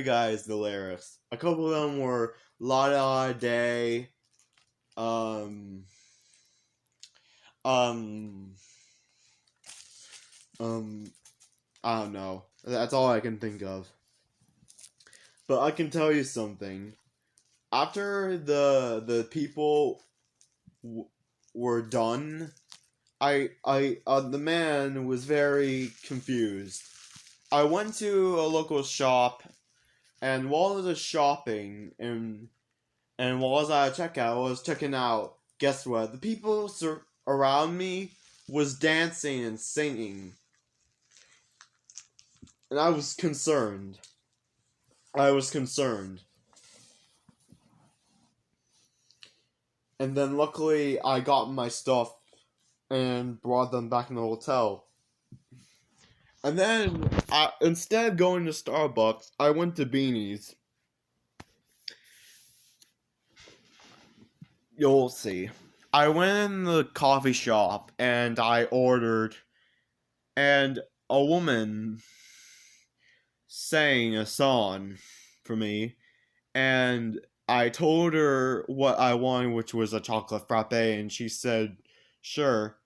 Speaker 1: guys the lyrics. A couple of them were La Da Day, um, um, I don't know. That's all I can think of. But I can tell you something. After the people were done, the man was very confused. I went to a local shop, and while I was shopping and while I was at a checkout, I was checking out. Guess what? The people around me was dancing and singing, and I was concerned. And then luckily, I got my stuff and brought them back in the hotel. And then, instead of going to Starbucks, I went to Beanie's. You'll see. I went in the coffee shop and I ordered, and a woman sang a song for me, and I told her what I wanted, which was a chocolate frappe, and she said, "Sure."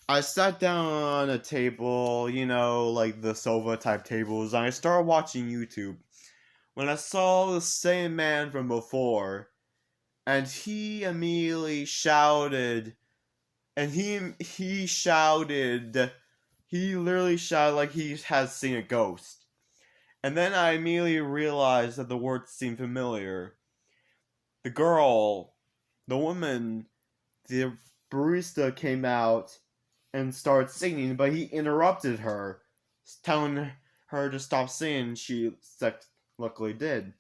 Speaker 1: I sat down on a table, like the sofa type tables, and I started watching YouTube. When I saw the same man from before, and he immediately shouted, and he shouted, he literally shouted like he had seen a ghost. And then I immediately realized that the words seemed familiar. The girl, the woman, the barista came out and started singing, but he interrupted her, telling her to stop singing. She luckily did.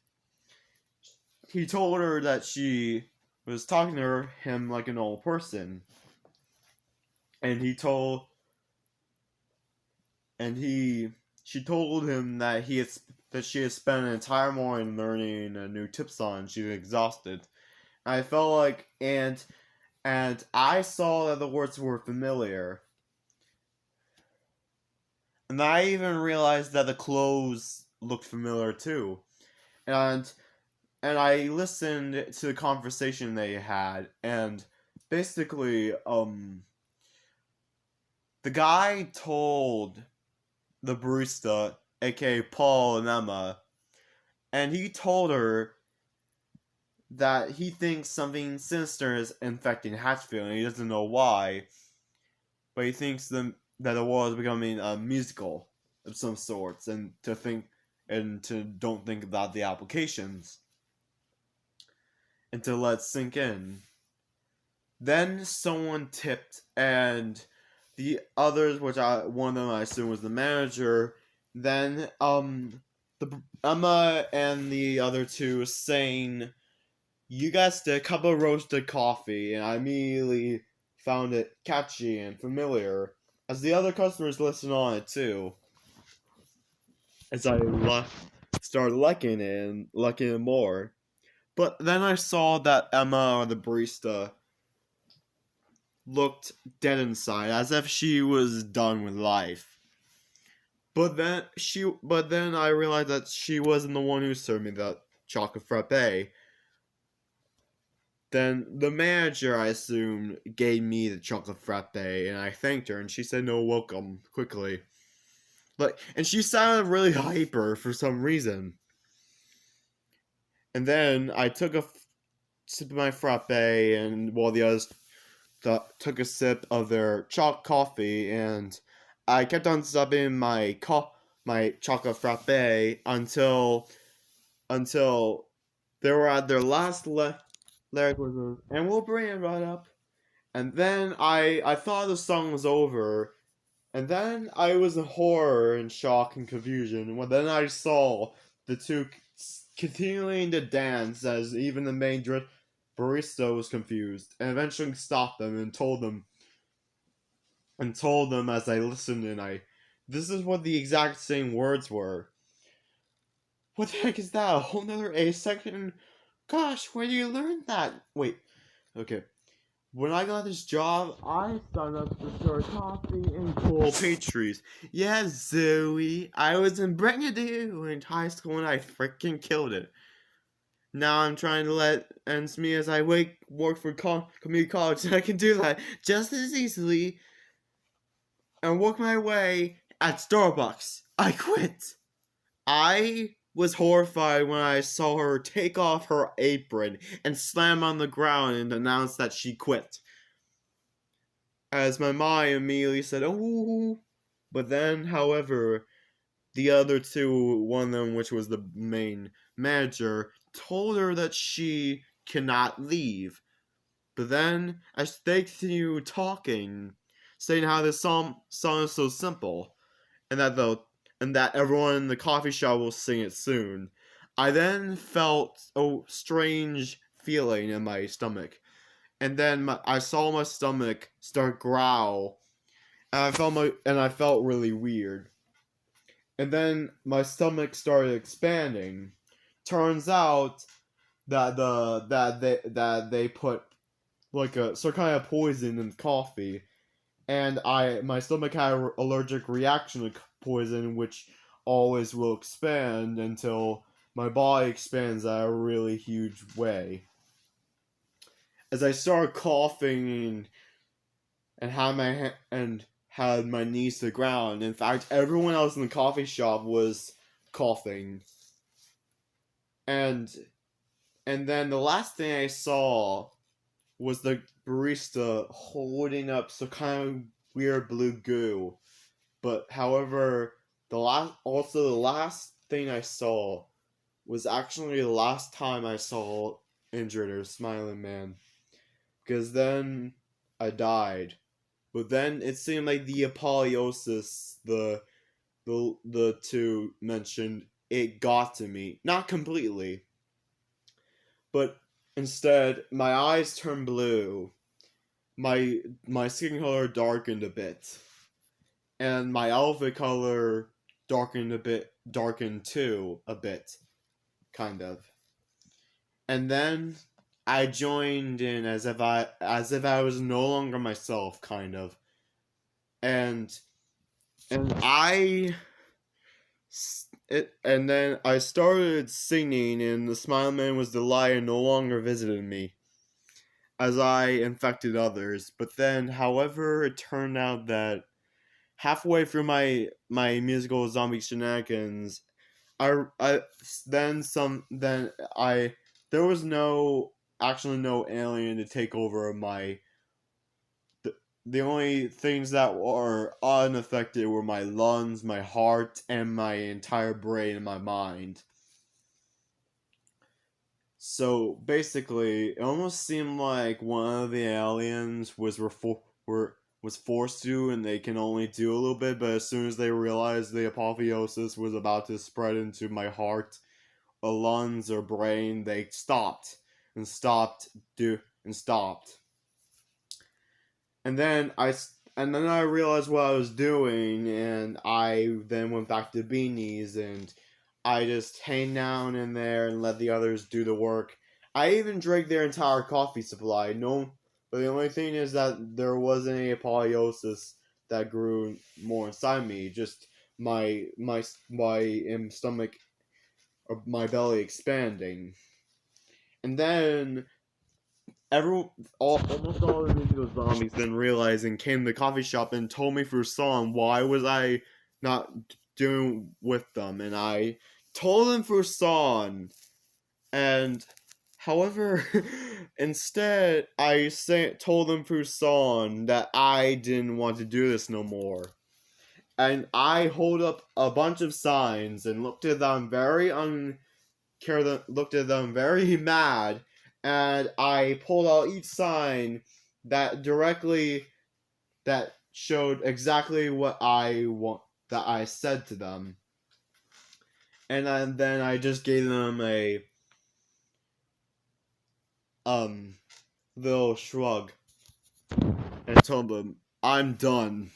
Speaker 1: He told her that she was talking to him like an old person, and she told him that she had spent an entire morning learning a new tip song. She was exhausted. I felt like, and I saw that the words were familiar. And I even realized that the clothes looked familiar too. And I listened to the conversation they had, and basically, the guy told the barista, aka Paul and Emma, and he told her that he thinks something sinister is infecting Hatchfield, and he doesn't know why, but he thinks that the world is becoming a musical, of some sorts, and to don't think about the applications, and to let it sink in. Then someone tipped, and the others, one of them I assume was the manager. Then Emma and the other two saying, "You guys did a cup of roasted coffee," and I immediately found it catchy and familiar, as the other customers listened on it too. As I started liking it more. But then I saw that Emma, or the barista, looked dead inside, as if she was done with life. But then I realized that she wasn't the one who served me that chocolate frappe. Then the manager, I assumed, gave me the chocolate frappe, and I thanked her, and she said, "No, welcome," quickly. And she sounded really hyper for some reason. And then I took a sip of my frappe, and while the others took a sip of their coffee, and I kept on sipping my chocolate frappe until they were at their last lyric was, "And we'll bring it right up." And then I thought the song was over, and then I was in horror and shock and confusion when then I saw the two continuing to dance, as even the main barista was confused, and eventually stopped them and told them as I listened, and this is what the exact same words were. "What the heck is that? A whole nother A section? Gosh, where do you learn that?" Wait, okay. "When I got this job, I signed up to serve coffee and cool pastries. Yeah, Zoe, I was in Brigadier in high school and I freaking killed it. Now I'm trying to let ends meet as I work for community college, and I can do that just as easily and work my way at Starbucks. I quit." I was horrified when I saw her take off her apron and slam on the ground and announce that she quit, as my mind immediately said, "Oh." But then, however, the other two, one of them, which was the main manager, told her that she cannot leave. But then, as they continued talking, saying how this song is so simple, and that everyone in the coffee shop will sing it soon, I then felt a strange feeling in my stomach. And then I saw my stomach start growl, and I felt really weird. And then my stomach started expanding. Turns out that they put like a some kind of poison in coffee, and my stomach had an allergic reaction to poison, which always will expand until my body expands at a really huge way. As I started coughing and had my knees to the ground. In fact, everyone else in the coffee shop was coughing. And then the last thing I saw was the barista holding up some kind of weird blue goo. But however, the last thing I saw was actually the last time I saw Injured or Smiling Man, because then I died. But then it seemed like the apotheosis, the two mentioned, it got to me. Not completely, but instead my eyes turned blue, my skin color darkened a bit, and my outfit color darkened too a bit, kind of. And then I joined in as if I was no longer myself, kind of. And and then I started singing, and the Smile Man was delighted and no longer visited me, as I infected others. But then, however, it turned out that halfway through my musical zombie shenanigans, I then some then I there was no alien to take over the only things that were unaffected were my lungs, my heart, and my entire brain and my mind. So basically, it almost seemed like one of the aliens was forced to, and they can only do a little bit. But as soon as they realized the apotheosis was about to spread into my heart, or lungs, or brain, they stopped and stopped. And then I realized what I was doing, and I then went back to beanies, and I just hang down in there and let the others do the work. I even drank their entire coffee supply. No, but the only thing is that there wasn't any apotheosis that grew more inside me. Just my stomach or my belly expanding, and then almost all the individual zombies then realized and came to the coffee shop and told me through song why was I not doing with them, and I told them through song, and however, instead told them through song that I didn't want to do this no more. And I hold up a bunch of signs and looked at them looked at them very mad, and I pulled out each sign that showed exactly what that I said to them, and then I just gave them a little shrug and told them I'm done.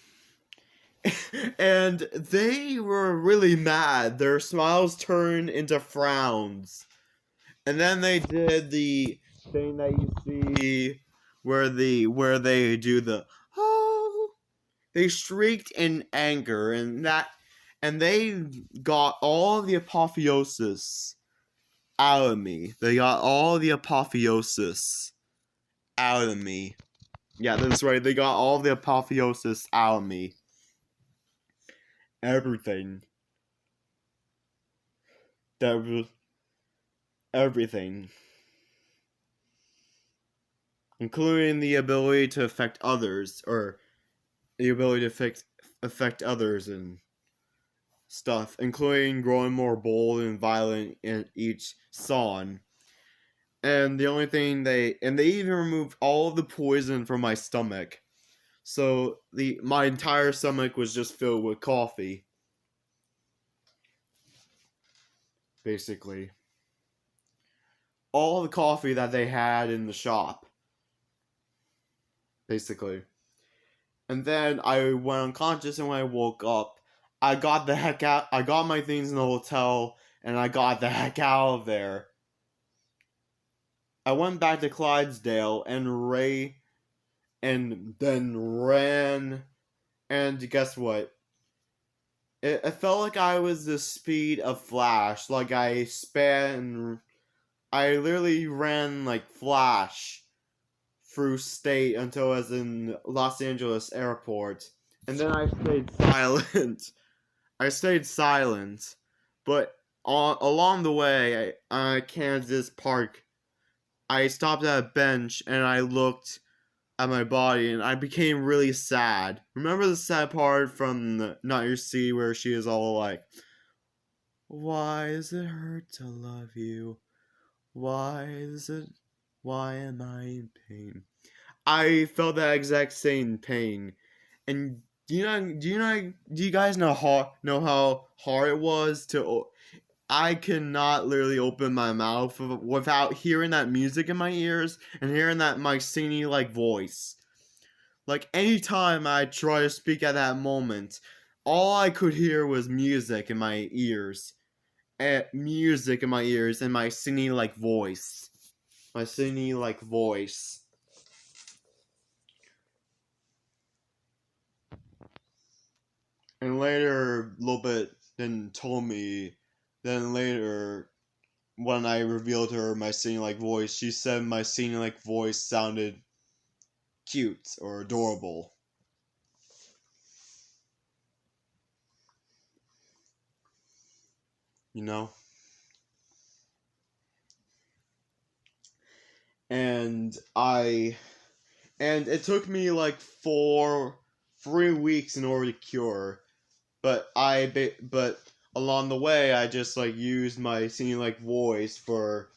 Speaker 1: And they were really mad. Their smiles turned into frowns. And then they did the thing that you see where they do the oh, they shrieked in anger, and they got all the apotheosis out of me. They got all the apotheosis out of me. Yeah, that's right. They got all the apotheosis out of me. Everything. That was everything. Including the ability to affect others, or the ability to affect others and stuff, including growing more bold and violent in each song. And the only thing they even removed all of the poison from my stomach. So my entire stomach was just filled with coffee. Basically. All the coffee that they had in the shop. Basically. And then I went unconscious, and when I woke up, I got the heck out. I got my things in the hotel, and I got the heck out of there. I went back to Clydesdale and then ran, and guess what? It felt like I was the speed of Flash. Like I literally ran like Flash through state until I was in Los Angeles airport. And then I stayed silent. I stayed silent. But along the way, Kansas Park, I stopped at a bench and I looked at my body and I became really sad. Remember the sad part from Not Your Sea where she is all like, why does it hurt to love you? Why am I in pain? I felt that exact same pain. And do you guys know how hard it was to I cannot literally open my mouth without hearing that music in my ears and hearing that my singing like voice. Like anytime I try to speak at that moment, all I could hear was music in my ears. Music in my ears and my singing like voice. My singing like voice. And later, a little bit, then later, when I revealed to her my singing like voice, she said my singing like voice sounded cute or adorable. You know? And and it took me like 3 weeks in order to cure. But but along the way, I just like used my singing like voice for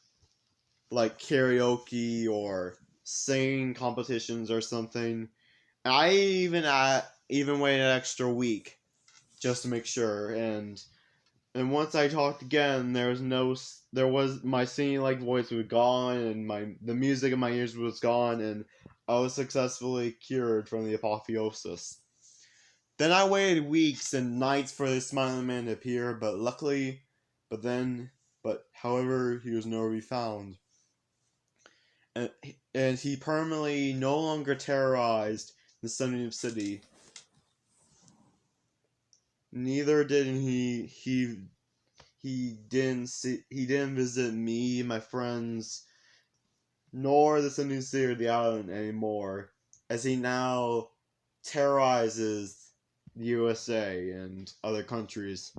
Speaker 1: like karaoke or singing competitions or something. And I even waited an extra week just to make sure. And once I talked again, there was my singing like voice was gone, and the music in my ears was gone, and I was successfully cured from the apotheosis. Then I waited weeks and nights for this smiling man to appear, but however, he was nowhere to be found. And he permanently no longer terrorized the Sunny City. Neither did he didn't visit me, my friends, nor the Sunny City or the island anymore, as he now terrorizes the USA and other countries.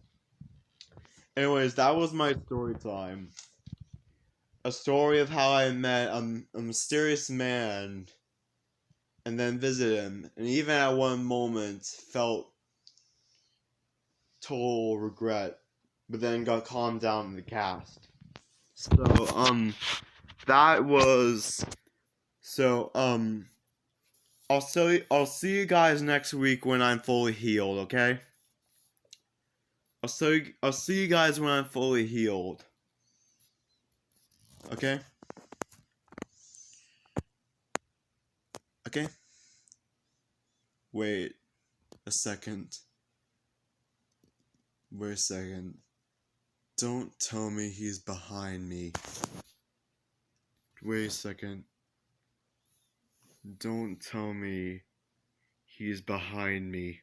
Speaker 1: Anyways, that was my story time. A story of how I met a mysterious man and then visited him, and even at one moment felt total regret, but then got calmed down in the cast. So, that was so I'll see you guys next week when I'm fully healed, okay? I'll see you guys when I'm fully healed. Okay? Okay? Wait a second. Wait a second. Don't tell me he's behind me. Wait a second. Don't tell me he's behind me.